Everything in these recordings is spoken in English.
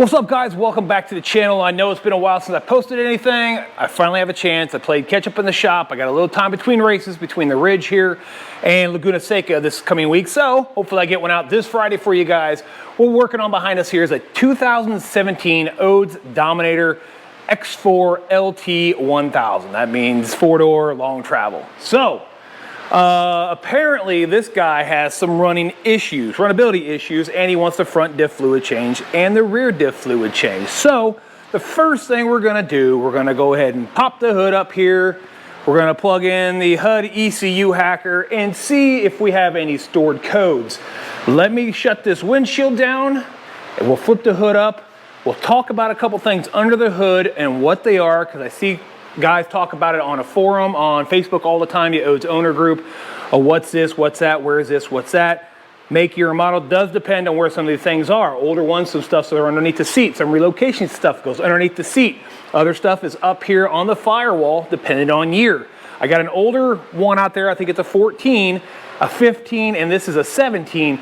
What's up, guys? Welcome back to the channel. I know it's been a while since I posted anything. I finally have a chance. I played catch up in the shop. I got a little time between races, between the Ridge here and Laguna Seca this coming week. So hopefully I get one out this Friday for you guys. What we're working on behind us here is a 2017 Odes Dominator X4 LT 1000. That means 4-door long travel. So apparently this guy has some runnability issues, and he wants the front diff fluid change and the rear diff fluid change. So the first thing we're gonna do, we're gonna go ahead and pop the hood up here. We're gonna plug in the Hud ECU Hacker and see if we have any stored codes. Let me shut this windshield down and we'll flip the hood up. We'll talk about a couple things under the hood and what they are, because I see guys talk about it on a forum on Facebook all the time, the Odes owner group. Oh, what's this, what's that, where is this, what's that? Make, year, and model does depend on where some of these things are. Older ones, some stuff that are underneath the seat. Some relocation stuff goes underneath the seat. Other stuff is up here on the firewall, depending on year. I got an older one out there, I think it's a 14, a 15, and this is a 17.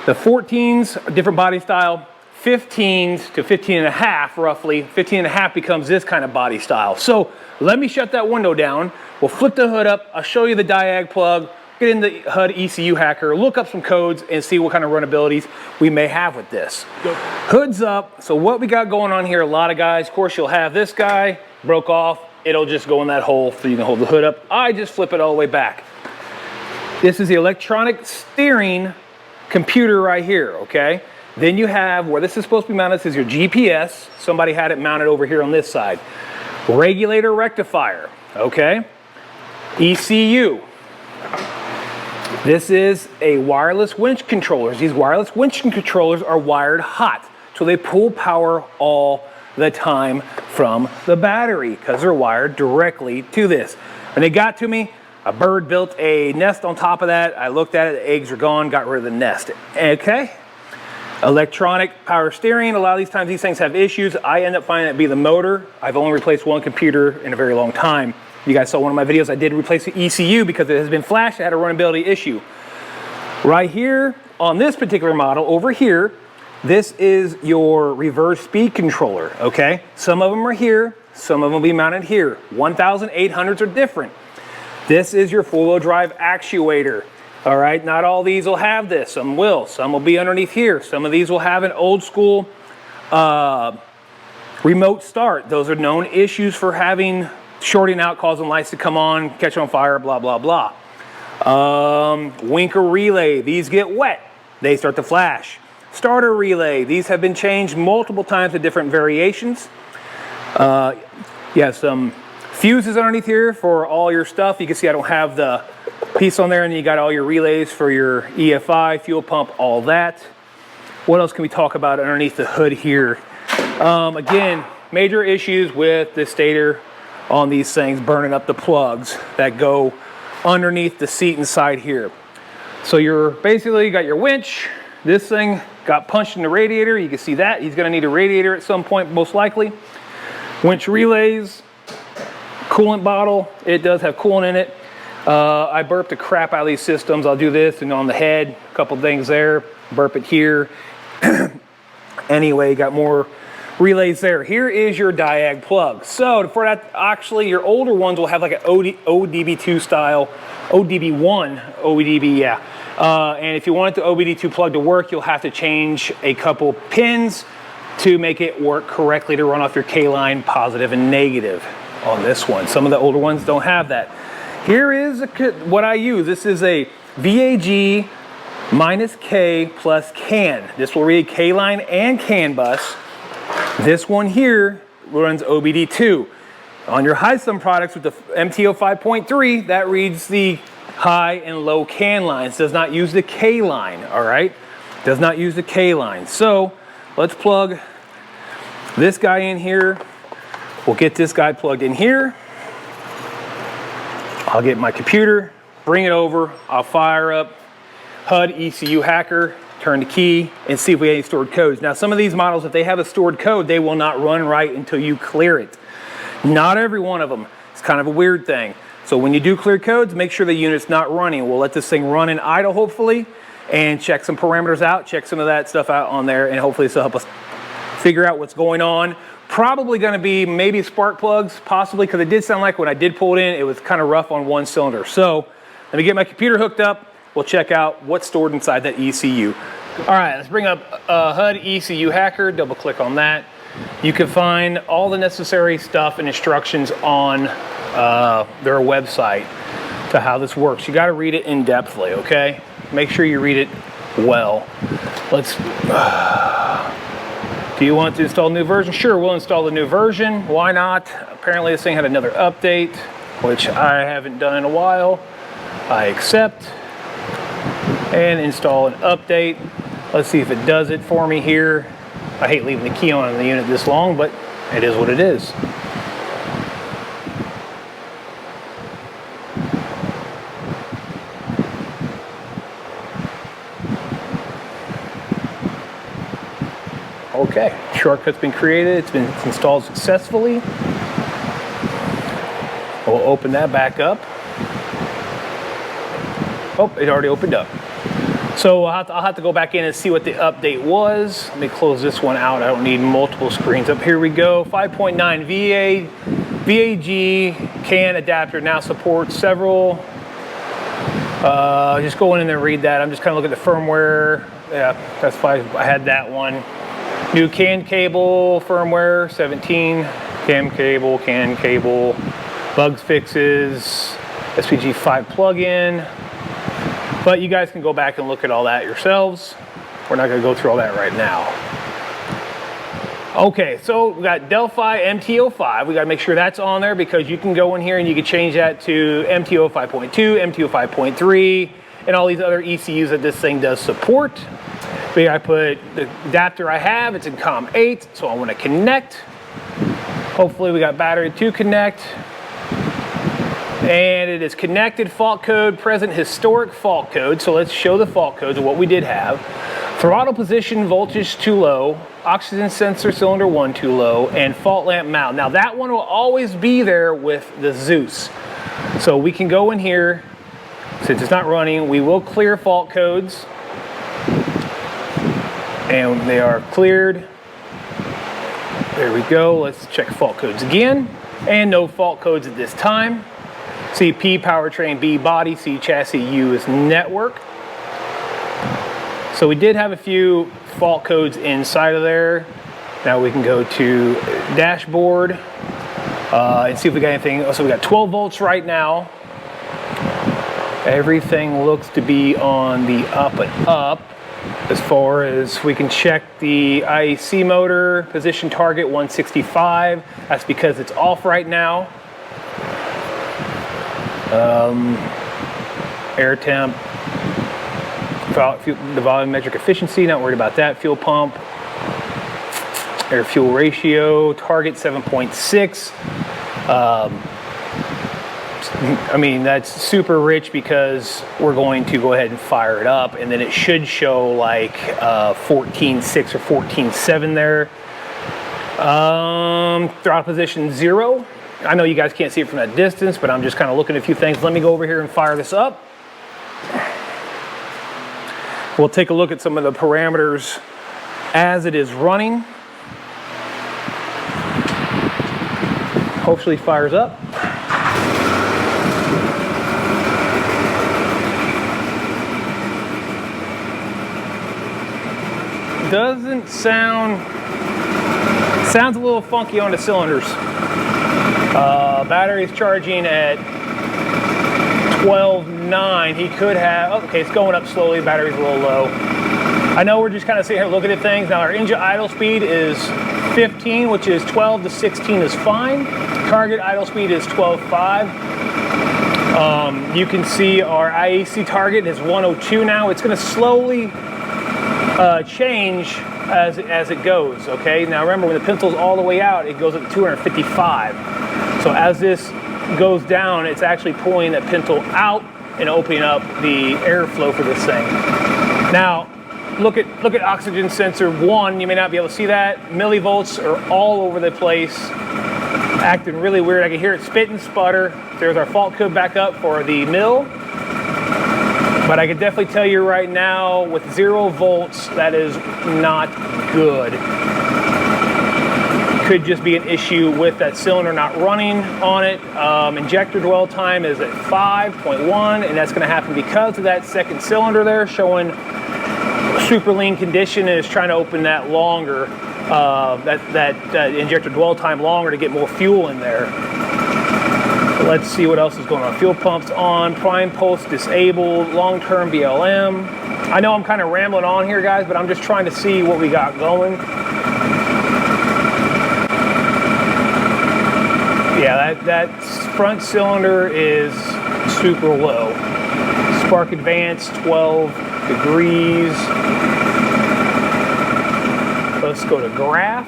The 14s, different body style. 15s to 15 and a half, roughly. 15 and a half becomes this kind of body style. So let me shut that window down. We'll flip the hood up. I'll show you the diag plug, get in the Hud ECU Hacker, look up some codes and see what kind of runnabilities we may have with this. Go. Hood's up. So what we got going on here, a lot of guys, of course you'll have this guy, broke off. It'll just go in that hole so you can hold the hood up. I just flip it all the way back. This is the electronic steering computer right here, okay? Then you have, where this is supposed to be mounted, this is your GPS. Somebody had it mounted over here on this side. Regulator rectifier, okay? ECU. This is a wireless winch controller. These wireless winch controllers are wired hot, so they pull power all the time from the battery because they're wired directly to this. When they got to me, a bird built a nest on top of that. I looked at it, the eggs are gone, got rid of the nest, okay? Electronic power steering. A lot of these times these things have issues. I end up finding it be the motor. I've only replaced one computer in a very long time. You guys saw one of my videos. I did replace the ECU because it has been flashed. It had a runnability issue. Right here on this particular model over here, this is your reverse speed controller, okay? Some of them are here. Some of them will be mounted here. 1800s are different. This is your four-wheel drive actuator. All right, not all these will have this. Some will. Some will be underneath here. Some of these will have an old school remote start. Those are known issues for having shorting out, causing lights to come on, catch on fire, blah, blah, blah. Winker relay. These get wet. They start to flash. Starter relay. These have been changed multiple times to different variations. You have some fuses underneath here for all your stuff. You can see I don't have the piece on there, and you got all your relays for your EFI, fuel pump, all that. What else can we talk about underneath the hood here? Again, major issues with the stator on these things, burning up the plugs that go underneath the seat inside here. So you're basically got your winch. This thing got punched in the radiator. You can see that. He's gonna need a radiator at some point, most likely. Winch relays, coolant bottle. It does have coolant in it. I burped the crap out of these systems. I'll do this and on the head, a couple things there, burp it here. Anyway, got more relays there. Here is your diag plug. So for that, actually your older ones will have like an ODB2 style, ODB1, ODB, yeah. And if you want the OBD2 plug to work, you'll have to change a couple pins to make it work correctly to run off your K-line positive and negative on this one. Some of the older ones don't have that. Here is what I use. This is a VAG minus K plus CAN. This will read K-line and CAN bus. This one here runs OBD2. On your high-sum products with the MTO 5.3, that reads the high and low CAN lines. Does not use the K line, all right? Does not use the K line. So let's plug this guy in here. We'll get this guy plugged in here. I'll get my computer, bring it over, I'll fire up Hud ECU Hacker, turn the key, and see if we have any stored codes. Now, some of these models, if they have a stored code, they will not run right until you clear it. Not every one of them. It's kind of a weird thing. So when you do clear codes, make sure the unit's not running. We'll let this thing run in idle, hopefully, and check some parameters out, check some of that stuff out on there, and hopefully this will help us figure out what's going on. Probably going to be maybe spark plugs, possibly, because it did sound like when I did pull it in, it was kind of rough on one cylinder. So let me get my computer hooked up. We'll check out what's stored inside that ECU. All right, let's bring up Hud ECU Hacker, double click on that. You can find all the necessary stuff and instructions on their website to how this works. You got to read it in depthly, okay? Make sure you read it well. Let's, do you want to install a new version? Sure, we'll install the new version. Why not? Apparently this thing had another update, which I haven't done in a while. I accept and install an update. Let's see if it does it for me here. I hate leaving the key on in the unit this long, but it is what it is. Okay, shortcut's been created. It's been installed successfully. We'll open that back up. Oh, it already opened up. So I'll have to go back in and see what the update was. Let me close this one out. I don't need multiple screens. Up here we go. 5.9 VAG CAN adapter now supports several. Just go in and read that. I'm just kind of looking at the firmware. Yeah, that's fine. I had that one. New CAN cable firmware 17. CAN cable, bugs fixes, SPG5 plug-in. But you guys can go back and look at all that yourselves. We're not going to go through all that right now. Okay, so we got Delphi MT05. We got to make sure that's on there because you can go in here and you can change that to MTO 5.2, MTO 5.3, and all these other ECUs that this thing does support. But I put the adapter I have, it's in COM 8, so I want to connect. Hopefully we got battery to connect. And it is connected, fault code, present historic fault code. So let's show the fault codes of what we did have. Throttle position, voltage too low, oxygen sensor cylinder 1 too low, and fault lamp mount. Now that one will always be there with the Zeus. So we can go in here, since it's not running, we will clear fault codes. And they are cleared. There we go, let's check fault codes again. And no fault codes at this time. C P powertrain, B body, C chassis, U is network. So we did have a few fault codes inside of there. Now we can go to dashboard and see if we got anything. So we got 12 volts right now. Everything looks to be on the up and up. As far as we can check the IEC motor, position target 165. That's because it's off right now. Air temp, the volumetric efficiency, not worried about that. Fuel pump, air fuel ratio, target 7.6. I mean, that's super rich because we're going to go ahead and fire it up, and then it should show like 14.6 or 14.7 there. Throttle position 0. I know you guys can't see it from that distance, but I'm just kind of looking at a few things. Let me go over here and fire this up. We'll take a look at some of the parameters as it is running. Hopefully it fires up. Doesn't sound, sounds a little funky on the cylinders. Battery's charging at 12.9. He could have, oh, okay, it's going up slowly. Battery's a little low. I know we're just kind of sitting here looking at things. Now our engine idle speed is 15, which is 12 to 16 is fine. Target idle speed is 12.5. You can see our IEC target is 102 now. It's going to slowly change as it goes, okay? Now remember, when the pencil's all the way out, it goes up to 255. So as this goes down, it's actually pulling that pintle out and opening up the airflow for this thing. Now, look at oxygen sensor 1. You may not be able to see that. Millivolts are all over the place, acting really weird. I can hear it spit and sputter. There's our fault code back up for the mill. But I can definitely tell you right now, with 0 volts, that is not good. Could just be an issue with that cylinder not running on it. Injector dwell time is at 5.1, and that's going to happen because of that second cylinder there showing super lean condition, and is trying to open that longer, that injector dwell time longer to get more fuel in there. Let's see what else is going on. Fuel pumps on, prime pulse disabled, long-term BLM. I know I'm kind of rambling on here, guys, but I'm just trying to see what we got going. Yeah, that front cylinder is super low. Spark advance, 12 degrees. Let's go to graph.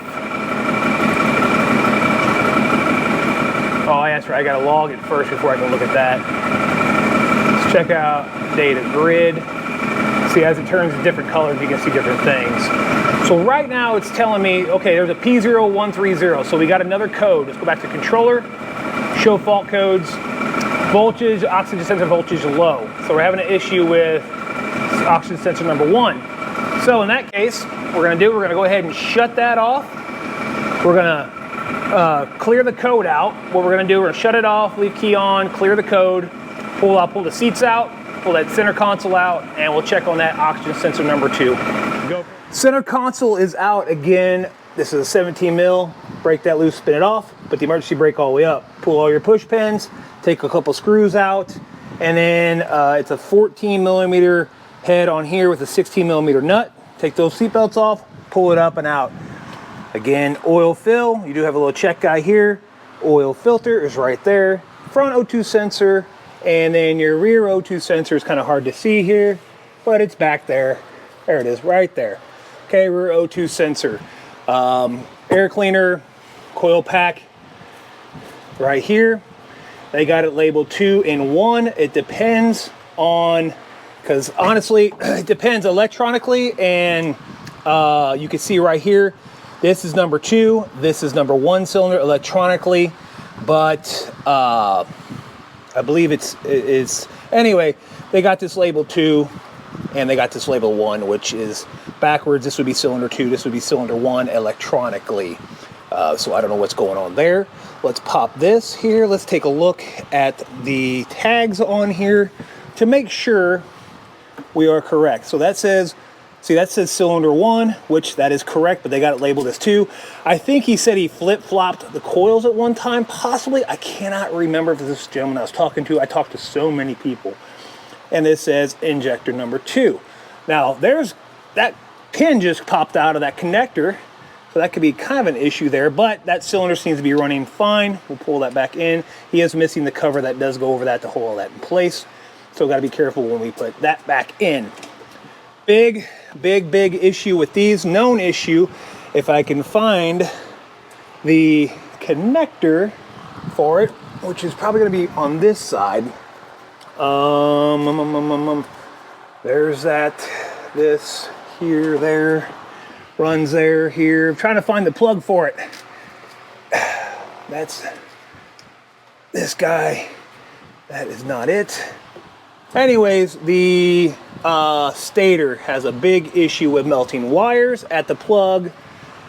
Oh, that's right, I gotta log it first before I can look at that. Let's check out data grid. See, as it turns different colors, you can see different things. So right now it's telling me, okay, there's a P0130, so we got another code. Let's go back to controller, show fault codes, voltage, oxygen sensor voltage low. So we're having an issue with oxygen sensor number 1. So in that case, we're gonna go ahead and shut that off. We're gonna clear the code out. What we're gonna do, we're gonna shut it off, leave key on, clear the code, I'll pull the seats out, pull that center console out, and we'll check on that oxygen sensor number 2. Go. Center console is out again. This is a 17 mil. Break that loose, spin it off, put the emergency brake all the way up. Pull all your push pins, take a couple screws out, and then it's a 14 millimeter head on here with a 16 millimeter nut. Take those seat belts off, pull it up and out. Again, oil fill, you do have a little check guy here. Oil filter is right there. Front O2 sensor, and then your rear O2 sensor is kind of hard to see here, but it's back there. There it is, right there. Okay, rear O2 sensor. Air cleaner, coil pack, right here. They got it labeled 2 in 1. It depends on, because honestly, it depends electronically, and you can see right here, this is number 2, this is number 1 cylinder electronically, but I believe it's anyway, they got this label 2 and they got this label 1, which is backwards. This would be cylinder 2, this would be cylinder 1 electronically. So I don't know what's going on there. Let's pop this here. Let's take a look at the tags on here to make sure we are correct. So that says, see, that says cylinder 1, which that is correct, but they got it labeled as 2. I think he said he flip-flopped the coils at one time, possibly. I cannot remember if this gentleman I was talking to. I talked to so many people. And this says injector number 2. Now, there's that pin just popped out of that connector, so that could be kind of an issue there, but that cylinder seems to be running fine. We'll pull that back in. He is missing the cover that does go over that to hold all that in place, so got to be careful when we put that back in. Big issue with these, known issue, if I can find the connector for it, which is probably going to be on this side. There's that, this, here, there, runs there, here. I'm trying to find the plug for it. That's this guy. That is not it. Anyways, the stator has a big issue with melting wires at the plug.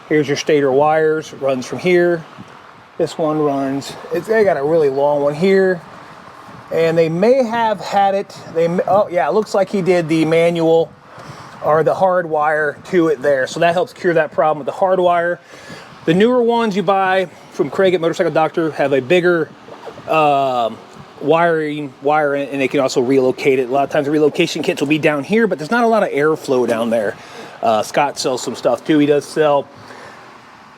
Here's your stator wires, runs from here. This one runs, they got a really long one here. And they may have had it, oh yeah, it looks like he did the manual or the hard wire to it there. So that helps cure that problem with the hard wire. The newer ones you buy from Craig at Motorcycle Doctor have a bigger wire in, and they can also relocate it. A lot of times the relocation kits will be down here, but there's not a lot of airflow down there. Scott sells some stuff too. He does sell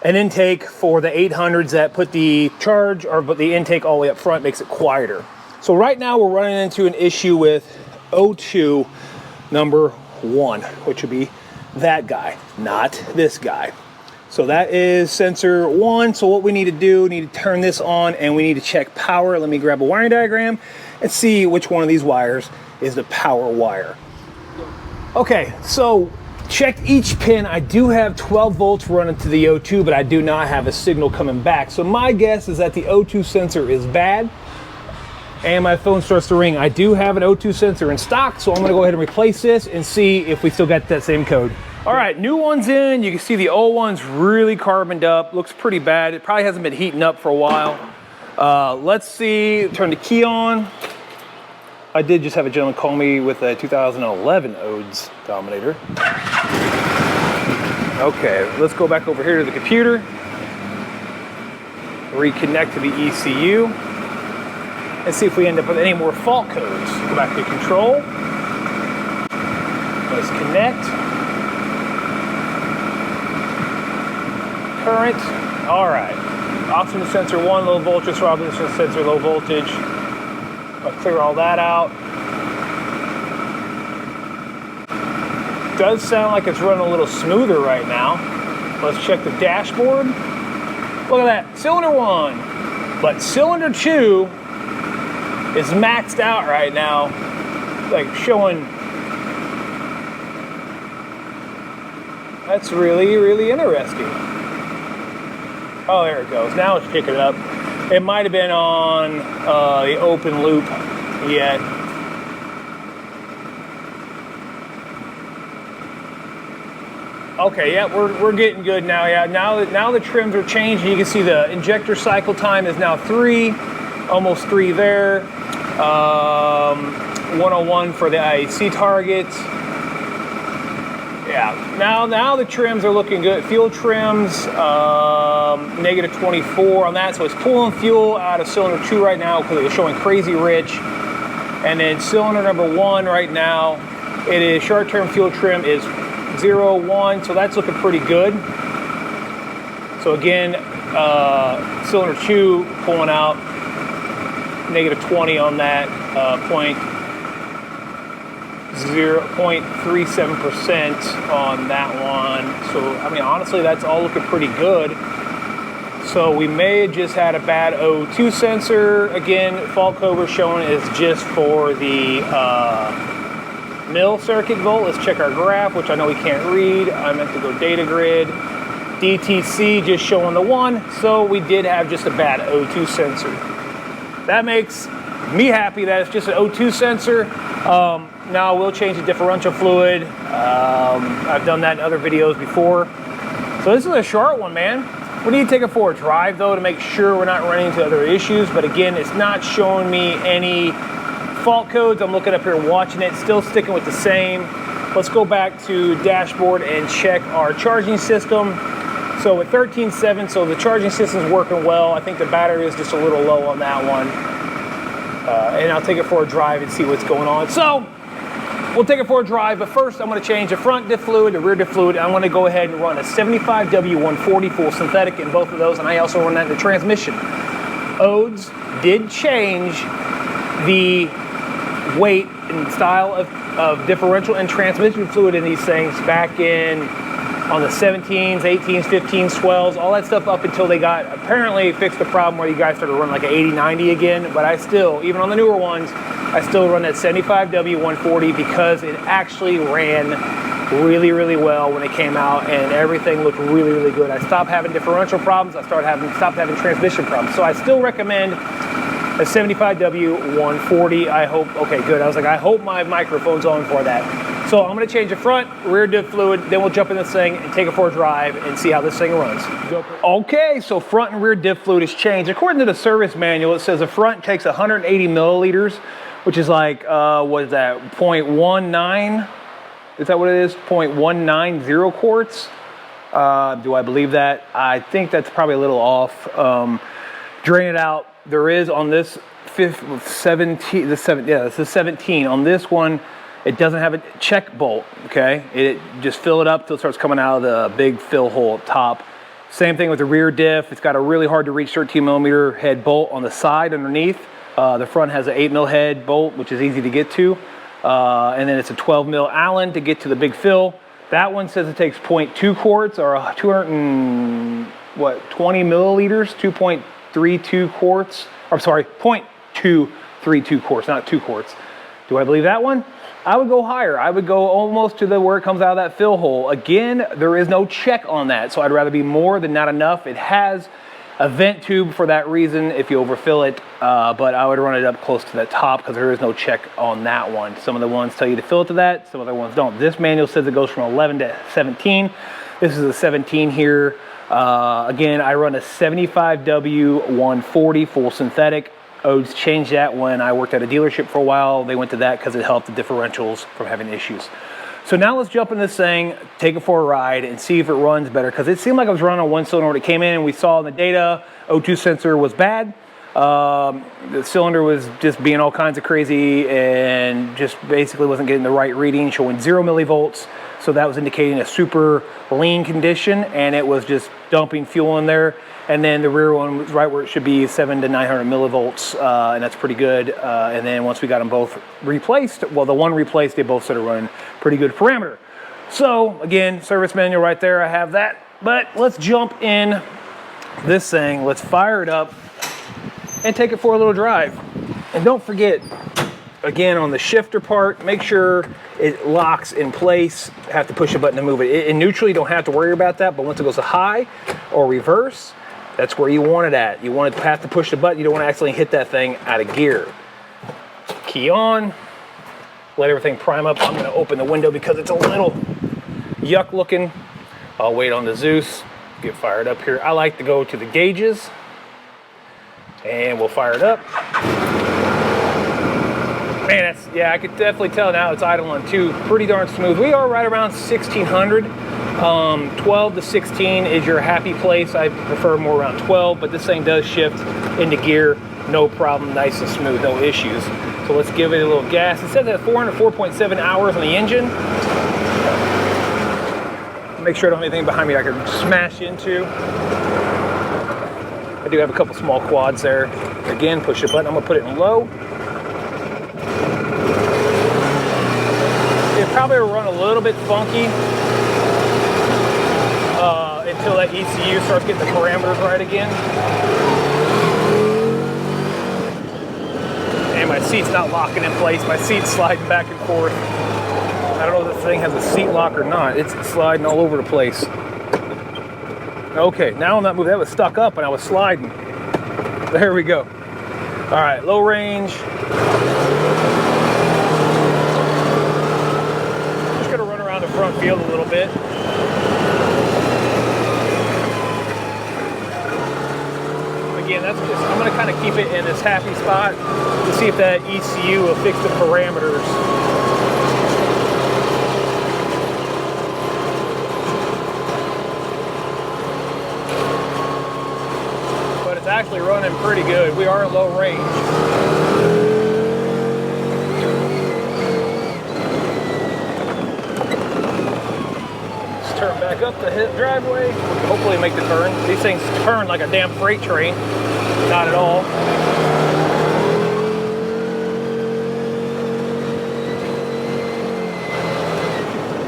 an intake for the 800s that put the charge or put the intake all the way up front, makes it quieter. So right now we're running into an issue with O2 number 1, which would be that guy, not this guy. So that is sensor 1. So what we need to do, we need to turn this on and we need to check power. Let me grab a wiring diagram and see which one of these wires is the power wire. Okay, so checked each pin. I do have 12 volts running to the O2, but I do not have a signal coming back. So my guess is that the O2 sensor is bad. And my phone starts to ring. I do have an O2 sensor in stock, so I'm gonna go ahead and replace this and see if we still got that same code. All right, new one's in. You can see the old one's really carboned up. Looks pretty bad. It probably hasn't been heating up for a while. Let's see, turn the key on. I did just have a gentleman call me with a 2011 Odes Dominator. Okay, let's go back over here to the computer. Reconnect to the ECU. And see if we end up with any more fault codes. Go back to control. Let's connect. Current. All right. Oxygen sensor 1, low voltage. Throttle sensor, low voltage. I'll clear all that out. Does sound like it's running a little smoother right now. Let's check the dashboard. Look at that. Cylinder 1. But cylinder 2 is maxed out right now. Like showing. That's really, really interesting. Oh, there it goes. Now it's picking it up. It might have been on the open loop yet. Okay, yeah, we're getting good now. Yeah, now the trims are changed. You can see the injector cycle time is now 3, almost 3 there. 101 for the IEC target. Yeah, now the trims are looking good. Fuel trims, negative 24 on that. So it's pulling fuel out of cylinder 2 right now because it was showing crazy rich. And then cylinder number 1 right now, it is short-term fuel trim is 0.1, so that's looking pretty good. So again, cylinder 2 pulling out negative 20 on that, 0.37% on that one. So, I mean, honestly, that's all looking pretty good. So we may have just had a bad O2 sensor. Again, fault code we're showing is just for the mil circuit volt. Let's check our graph, which I know we can't read. I meant to go data grid. DTC just showing the 1. So we did have just a bad O2 sensor. That makes me happy that it's just an O2 sensor. Now we'll change the differential fluid. I've done that in other videos before. So this is a short one, man. We need to take it for a drive though to make sure we're not running into other issues. But again, it's not showing me any fault codes. I'm looking up here watching it, still sticking with the same. Let's go back to dashboard and check our charging system. So with 13.7, so the charging system's working well. I think the battery is just a little low on that one. And I'll take it for a drive and see what's going on. So we'll take it for a drive, but first I'm going to change the front diff fluid, the rear diff fluid. I'm going to go ahead and run a 75W140 full synthetic in both of those, and I also run that in the transmission. Odes did change the weight and style of differential and transmission fluid in these things back in on the 17s, 18s, 15s, 12s, all that stuff up until they got apparently fixed the problem where you guys started running like an 80-90 again. But I still, even on the newer ones, I still run that 75W140 because it actually ran really, really well when it came out and everything looked really, really good. I stopped having differential problems. I stopped having transmission problems. So I still recommend a 75W140. I hope, okay, good. I was like, I hope my microphone's on for that. So I'm going to change the front, rear diff fluid, then we'll jump in this thing and take it for a drive and see how this thing runs. Okay, so front and rear diff fluid is changed. According to the service manual, it says the front takes 180 milliliters, which is like, what is that, 0.19? Is that what it is? 0.190 quarts? Do I believe that? I think that's probably a little off. Drain it out. There is on this 17, this is 17. On this one, it doesn't have a check bolt, okay? It just fill it up till it starts coming out of the big fill hole up top. Same thing with the rear diff. It's got a really hard to reach 13 millimeter head bolt on the side underneath. The front has an 8 mil head bolt, which is easy to get to. And then it's a 12 mil Allen to get to the big fill. That one says it takes 0.2 quarts or 220 milliliters, 2.32 quarts. I'm sorry, 0.232 quarts, not 2 quarts. Do I believe that one? I would go higher. I would go almost to where it comes out of that fill hole. Again, there is no check on that, so I'd rather be more than not enough. It has a vent tube for that reason if you overfill it, but I would run it up close to the top because there is no check on that one. Some of the ones tell you to fill it to that, some other ones don't. This manual says it goes from 11 to 17. This is a 17 here. Again, I run a 75W140 full synthetic. Odes changed that when I worked at a dealership for a while. They went to that because it helped the differentials from having issues. So now let's jump in this thing, take it for a ride, and see if it runs better. Because it seemed like I was running on one cylinder when it came in, and we saw in the data O2 sensor was bad. The cylinder was just being all kinds of crazy and just basically wasn't getting the right reading, showing 0 millivolts. So that was indicating a super lean condition, and it was just dumping fuel in there. And then the rear one was right where it should be, 700 to 900 millivolts, and that's pretty good. And then once we got them both replaced, well, the one replaced, they both started running pretty good parameter. So again, service manual right there, I have that. But let's jump in this thing, let's fire it up and take it for a little drive. And don't forget, again, on the shifter part, make sure it locks in place. Have to push a button to move it. In neutral, you don't have to worry about that, but once it goes to high or reverse, that's where you want it at. You want to have to push the button. You don't want to accidentally hit that thing out of gear. Key on, let everything prime up. I'm going to open the window because it's a little yuck looking. I'll wait on the Zeus, get fired up here. I like to go to the gauges, and we'll fire it up. Man, yeah, I could definitely tell now it's idling too. Pretty darn smooth. We are right around 1600. 12 to 16 is your happy place. I prefer more around 12, but this thing does shift into gear, no problem, nice and smooth, no issues. So let's give it a little gas. It says that 404.7 hours on the engine. Make sure I don't have anything behind me I can smash into. I do have a couple small quads there. Again, push the button. I'm gonna put it in low. It probably will run a little bit funky until that ECU starts getting the parameters right again. And my seat's not locking in place. My seat's sliding back and forth. I don't know if this thing has a seat lock or not. It's sliding all over the place. Okay, now I'm not moving. That was stuck up and I was sliding. There we go. All right, low range. Just gonna run around the front field a little bit. Again, that's just, I'm gonna kind of keep it in this happy spot to see if that ECU will fix the parameters. But it's actually running pretty good. We are in low range. Turn back up the driveway, hopefully make the turn. These things turn like a damn freight train. Not at all.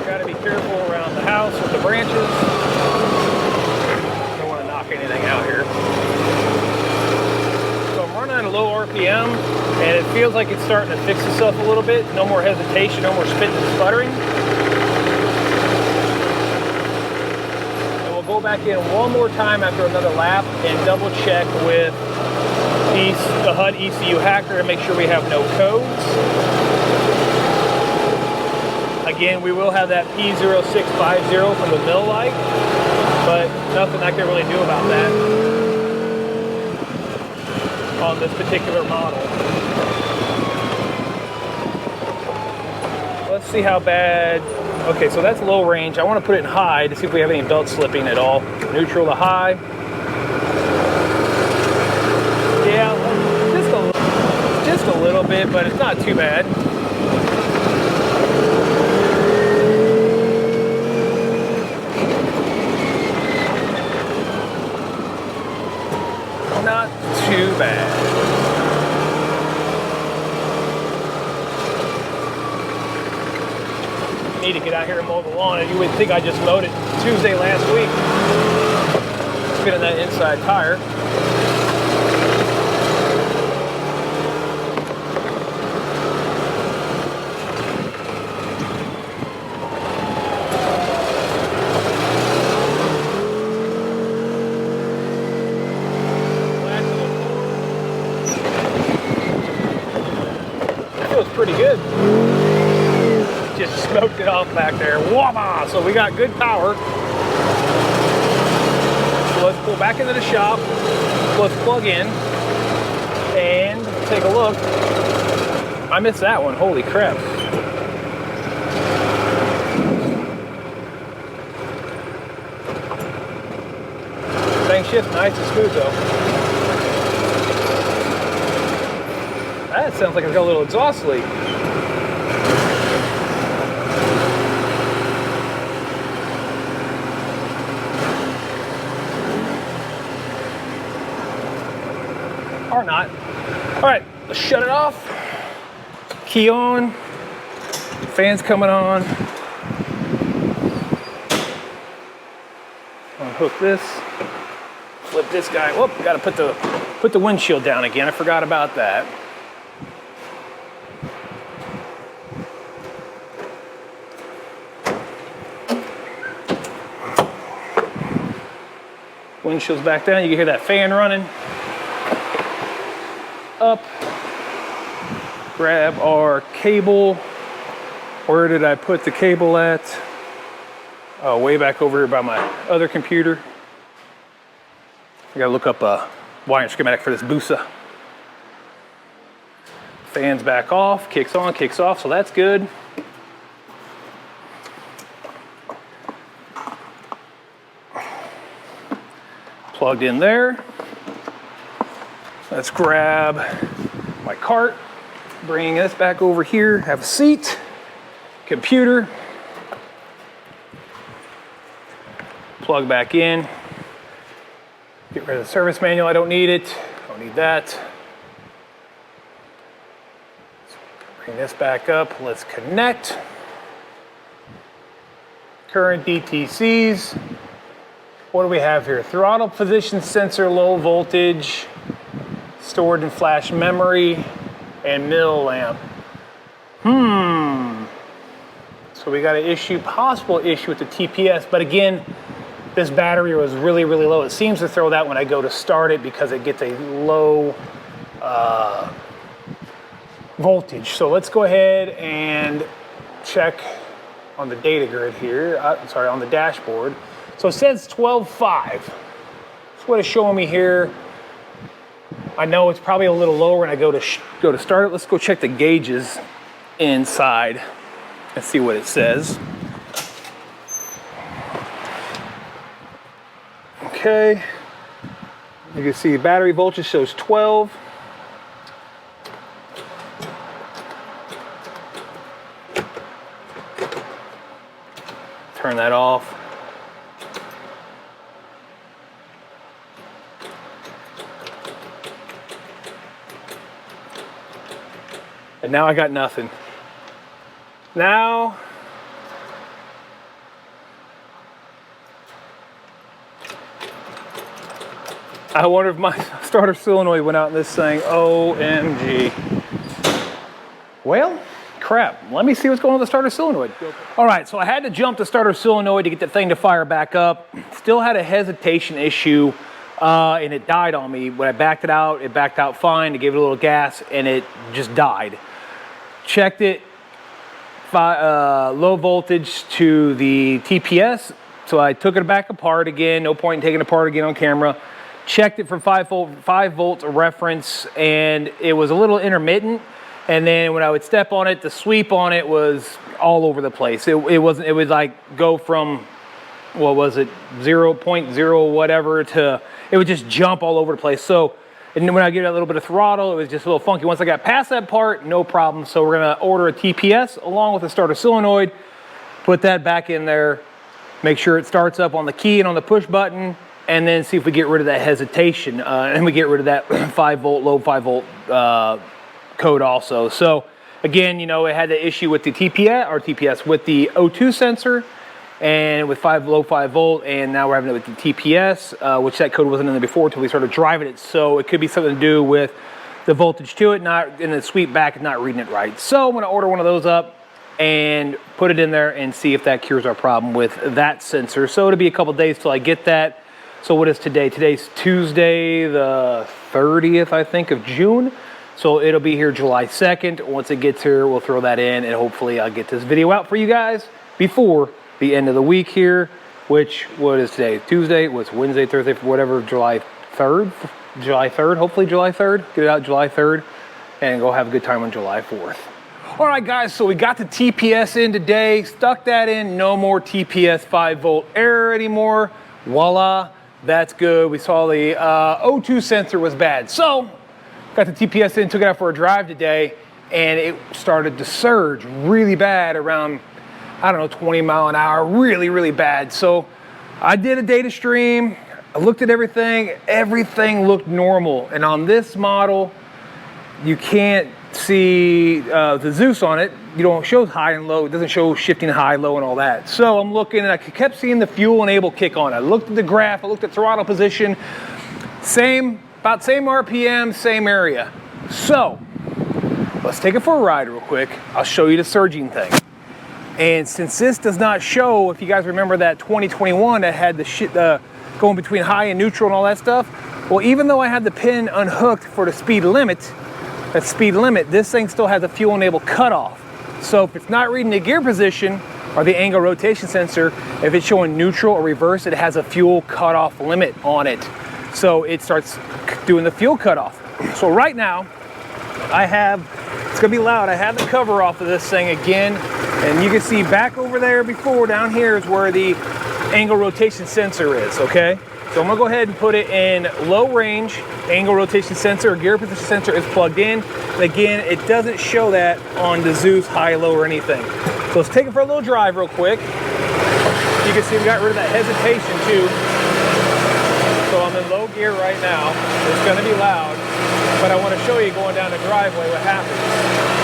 Gotta be careful around the house with the branches. Don't want to knock anything out here. So I'm running at a low RPM, and it feels like it's starting to fix itself a little bit. No more hesitation, no more spitting and sputtering. Go back in one more time after another lap and double check with the Hud ECU Hacker and make sure we have no codes. Again, we will have that P0650 from the mill light, but nothing I can really do about that on this particular model. Let's see how bad. Okay, so that's low range. I want to put it in high to see if we have any belt slipping at all. Neutral to high. Yeah, just a little bit, but it's not too bad. Not too bad. Need to get out here and mow the lawn, and you would think I just mowed it Tuesday last week. Spinning that inside tire. feels pretty good. Just smoked it off back there. Wah! So we got good power. So let's pull back into the shop. Let's plug in and take a look. I missed that one. Holy crap. Thing shifts nice and smooth though. That sounds like it's got a little exhaust leak. Or not. All right, let's shut it off. Key on. Fans coming on. Unhook this. Flip this guy. Whoop! Got to put the windshield down again. I forgot about that. Windshield's back down. You can hear that fan running. Up, grab our cable. Where did I put the cable at? Oh, way back over here by my other computer. I gotta look up a wiring schematic for this Busa. Fan's back off, kicks on, kicks off, so that's good. Plugged in there. Let's grab my cart, bring this back over here, have a seat, computer, plug back in, get rid of the service manual, I don't need it, don't need that. Let's bring this back up, let's connect. Current DTCs, what do we have here? Throttle position sensor, low voltage, stored in flash memory, and middle lamp. So we got an issue, possible issue with the TPS, but again, this battery was really, really low. It seems to throw that when I go to start it because it gets a low voltage. So let's go ahead and check on the data grid here, sorry, on the dashboard. So it says 12.5. That's what it's showing me here. I know it's probably a little lower when I go to start it. Let's go check the gauges inside and see what it says. Okay, you can see battery voltage shows 12. Turn that off. And now I got nothing. Now, I wonder if my starter solenoid went out in this thing. OMG. Well, crap. Let me see what's going on with the starter solenoid. All right, so I had to jump the starter solenoid to get the thing to fire back up. Still had a hesitation issue, and it died on me. When I backed it backed out fine. I gave it a little gas, and it just died. Checked it, low voltage to the TPS, so I took it back apart again. No point in taking it apart again on camera. Checked it for 5 volts reference, and it was a little intermittent. And then when I would step on it, the sweep on it was all over the place. It would like go from, what was it, 0.0 whatever to, it would just jump all over the place. So, and then when I get a little bit of throttle, it was just a little funky. Once I got past that part, no problem. So we're gonna order a TPS along with a starter solenoid, put that back in there, make sure it starts up on the key and on the push button, and then see if we get rid of that hesitation. And we get rid of that 5 volt, low 5 volt code also. So again, you know, it had the issue with the TPS, with the O2 sensor, and with low 5 volt, and now we're having it with the TPS, which that code wasn't in there before until we started driving it. So it could be something to do with the voltage to it, not in the sweep back, not reading it right. So I'm gonna order one of those up and put it in there and see if that cures our problem with that sensor. So it'll be a couple days till I get that. So what is today? Today's Tuesday, the 30th, I think, of June. So it'll be here July 2nd. Once it gets here, we'll throw that in, and hopefully I'll get this video out for you guys before the end of the week here, which, what is today? Tuesday? What's Wednesday, Thursday, whatever, July 3rd? July 3rd, hopefully July 3rd. Get it out July 3rd and go have a good time on July 4th. All right, guys, so we got the TPS in today, stuck that in, no more TPS 5-volt error anymore. Voila, that's good. We saw the O2 sensor was bad. So got the TPS in, took it out for a drive today, and it started to surge really bad around, I don't know, 20 mile an hour, really, really bad. So I did a data stream, I looked at everything looked normal. And on this model, you can't see the Zeus on it. You don't show high and low. It doesn't show shifting high, low, and all that. So I'm looking, and I kept seeing the fuel enable kick on. I looked at the graph, I looked at throttle position, about same RPM, same area. So let's take it for a ride real quick. I'll show you the surging thing. And since this does not show, if you guys remember that 2021 that had the shit going between high and neutral and all that stuff, well, even though I had the pin unhooked for the speed limit, this thing still has a fuel enable cutoff. So if it's not reading the gear position or the angle rotation sensor, if it's showing neutral or reverse, it has a fuel cutoff limit on it. So it starts doing the fuel cutoff. So right now, it's gonna be loud, I have the cover off of this thing again, and you can see back over there before, down here is where the angle rotation sensor is, okay? So I'm gonna go ahead and put it in low range. Angle rotation sensor or gear position sensor is plugged in. And again, it doesn't show that on the Zeus high, low, or anything. So let's take it for a little drive real quick. You can see we got rid of that hesitation too. So I'm in low gear right now. It's gonna be loud, but I wanna show you going down the driveway what happens.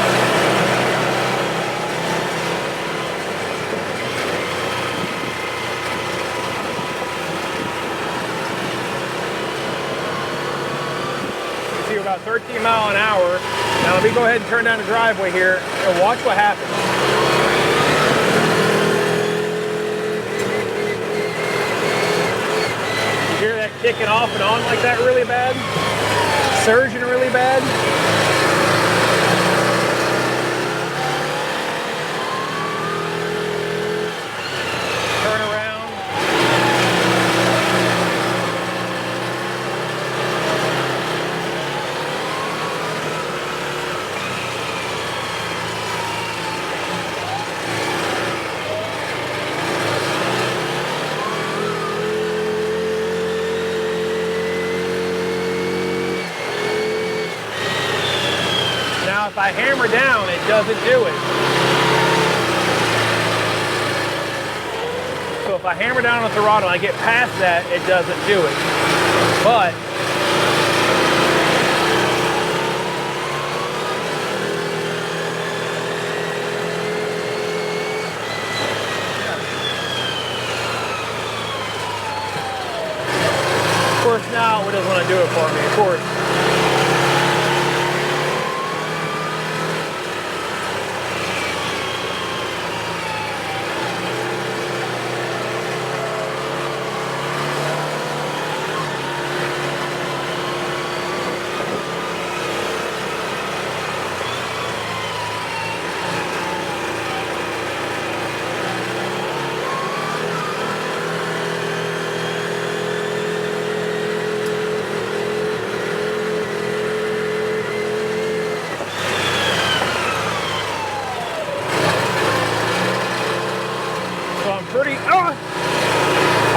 About 13 mile an hour. Now let me go ahead and turn down the driveway here and watch what happens. You hear that kicking off and on like that really bad? Surging really bad? Turn around. If I hammer down, it doesn't do it. So if I hammer down on the throttle and I get past that, it doesn't do it. But of course now it doesn't want to do it for me, of course.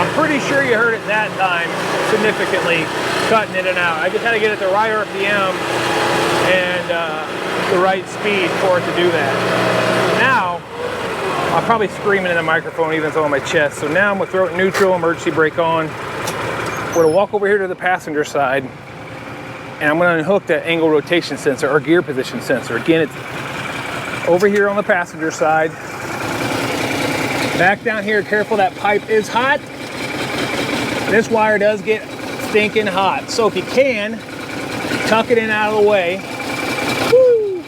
I'm pretty sure you heard it that time, significantly cutting in and out. I just had to get it the right RPM and the right speed for it to do that. Now, I'm probably screaming in the microphone even though on my chest. So now I'm gonna throw it neutral, emergency brake on. We're gonna walk over here to the passenger side and I'm gonna unhook that angle rotation sensor or gear position sensor. Again, it's over here on the passenger side. Back down here, careful, that pipe is hot. This wire does get stinking hot. So if you can, tuck it in out of the way. Woo!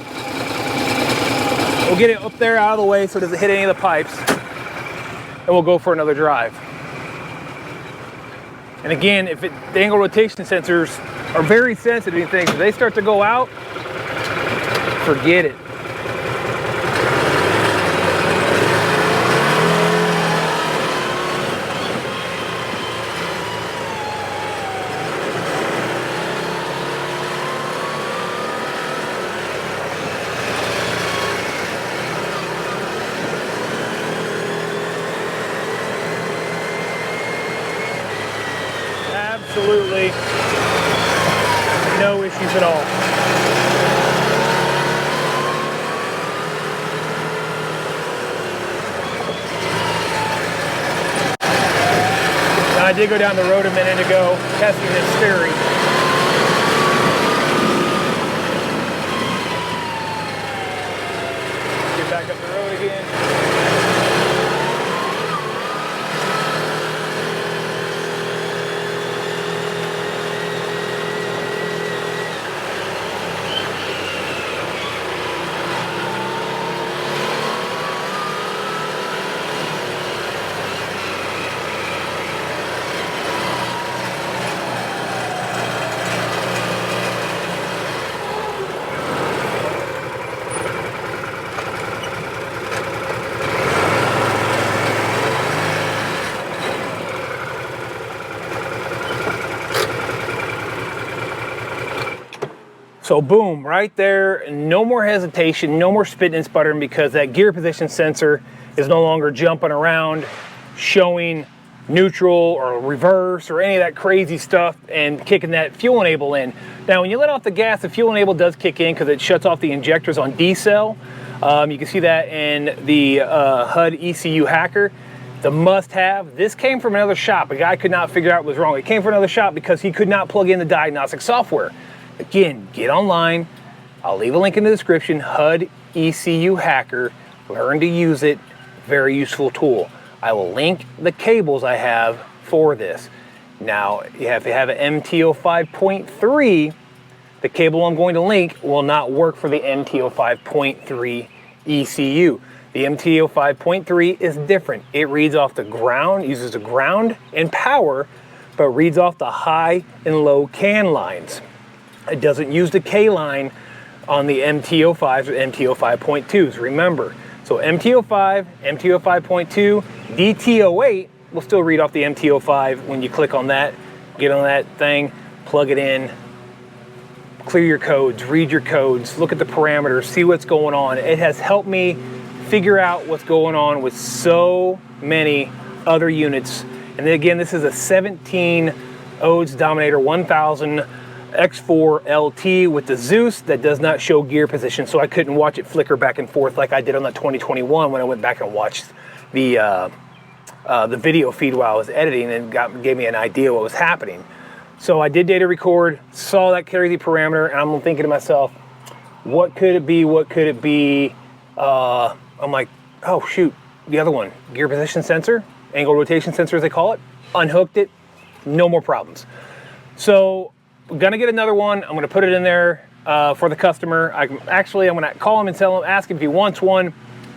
We'll get it up there out of the way so it doesn't hit any of the pipes. And we'll go for another drive. And again, the angle rotation sensors are very sensitive to things. If they start to go out, forget it. Absolutely no issues at all. Now, I did go down the road a minute ago testing this theory. Get back up the road again. So boom, right there, no more hesitation, no more spitting and sputtering, because that gear position sensor is no longer jumping around, showing neutral or reverse or any of that crazy stuff and kicking that fuel enable in. Now, when you let off the gas, the fuel enable does kick in because it shuts off the injectors on D-cell. You can see that in the Hud ECU Hacker. The must-have. This came from another shop. A guy could not figure out what was wrong. It came from another shop because he could not plug in the diagnostic software. Again, get online. I'll leave a link in the description. Hud ECU Hacker. Learn to use it. Very useful tool. I will link the cables I have for this. Now, if you have an MT05.3, the cable I'm going to link will not work for the MT05.3 ECU. The MT05.3 is different. It reads off the ground, uses the ground and power, but reads off the high and low CAN lines. It doesn't use the K line on the MT05s or MT05.2s, remember. So MT05, MT05.2, DT08 will still read off the MT05 when you click on that, get on that thing, plug it in, clear your codes, read your codes, look at the parameters, see what's going on. It has helped me figure out what's going on with so many other units. And then again, this is a 17 Odes Dominator 1000 X4 LT with the Zeus that does not show gear position, so I couldn't watch it flicker back and forth like I did on the 2021 when I went back and watched the video feed while I was editing, and gave me an idea what was happening. So I did data record, saw that crazy parameter, and I'm thinking to myself, what could it be? What could it be? I'm like, oh shoot, the other one, gear position sensor, angle rotation sensor as they call it. Unhooked it, no more problems. So I'm gonna get another one. I'm gonna put it in there for the customer. I'm gonna call him and ask him if he wants one.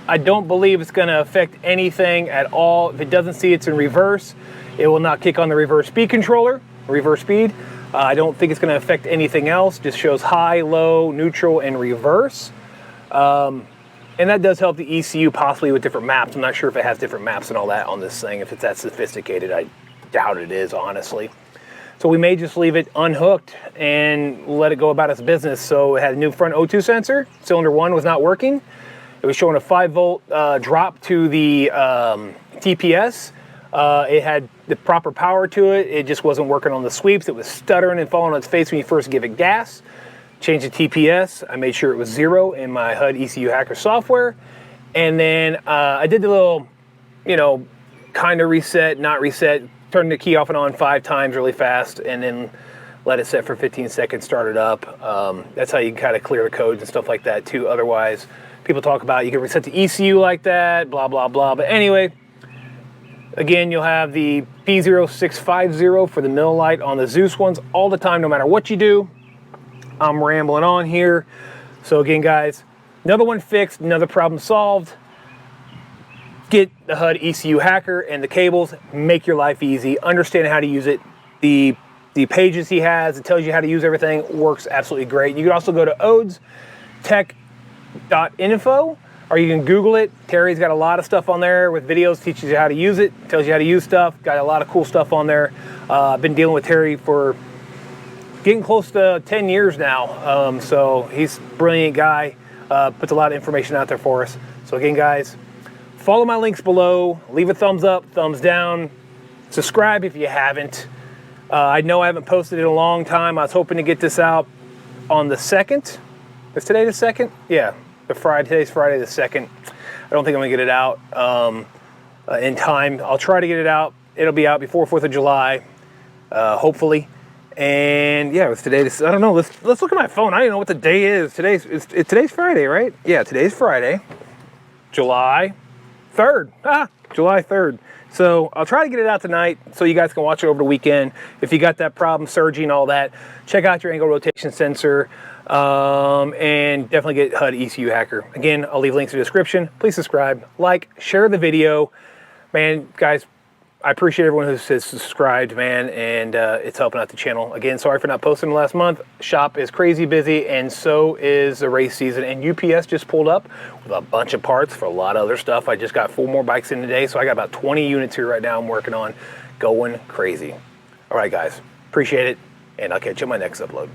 I don't believe it's gonna affect anything at all. If it doesn't see it's in reverse, it will not kick on the reverse speed controller, reverse speed. I don't think it's gonna affect anything else. Just shows high, low, neutral, and reverse. And that does help the ECU possibly with different maps. I'm not sure if it has different maps and all that on this thing, if it's that sophisticated. I doubt it is, honestly. So we may just leave it unhooked and let it go about its business. So it had a new front O2 sensor. Cylinder 1 was not working. It was showing a 5-volt drop to the TPS. It had the proper power to it. It just wasn't working on the sweeps. It was stuttering and falling on its face when you first give it gas. Changed the TPS. I made sure it was 0 in my Hud ECU Hacker software. And then I did the little, kind of reset, not reset, turn the key off and on 5 times really fast, and then let it set for 15 seconds, start it up. That's how you can kind of clear the codes and stuff like that too. Otherwise, people talk about you can reset the ECU like that, blah, blah, blah. But anyway, again, you'll have the P0650 for the mill light on the Zeus ones all the time, no matter what you do. I'm rambling on here. So again, guys, another one fixed, another problem solved. Get the Hud ECU Hacker and the cables, make your life easy, understand how to use it. The pages he has, it tells you how to use everything, works absolutely great. You can also go to Odes Tech .info, or you can Google it. Terry's got a lot of stuff on there with videos, teaches you how to use it, tells you how to use stuff. Got a lot of cool stuff on there. I've been dealing with Terry for getting close to 10 years now. So he's a brilliant guy, puts a lot of information out there for us. So again, guys, follow my links below, leave a thumbs up, thumbs down, subscribe if you haven't. I know I haven't posted in a long time. I was hoping to get this out on the 2nd. Is today the 2nd? Yeah, today's Friday the 2nd. I don't think I'm gonna get it out in time. I'll try to get it out. It'll be out before 4th of July, hopefully. And yeah, it's today. I don't know. Let's look at my phone. I don't even know what the day is. Today's Friday, right? Yeah, today's Friday, July 3rd. July 3rd. So I'll try to get it out tonight so you guys can watch it over the weekend. If you got that problem, surging, all that, check out your angle rotation sensor, and definitely get Hud ECU Hacker. Again, I'll leave links in the description. Please subscribe, like, share the video. Man, guys, I appreciate everyone who has subscribed, man, and it's helping out the channel. Again, sorry for not posting last month. Shop is crazy busy, and so is the race season. And UPS just pulled up with a bunch of parts for a lot of other stuff. I just got 4 more bikes in today, so I got about 20 units here right now I'm working on. Going crazy. All right, guys, appreciate it, and I'll catch you on my next upload.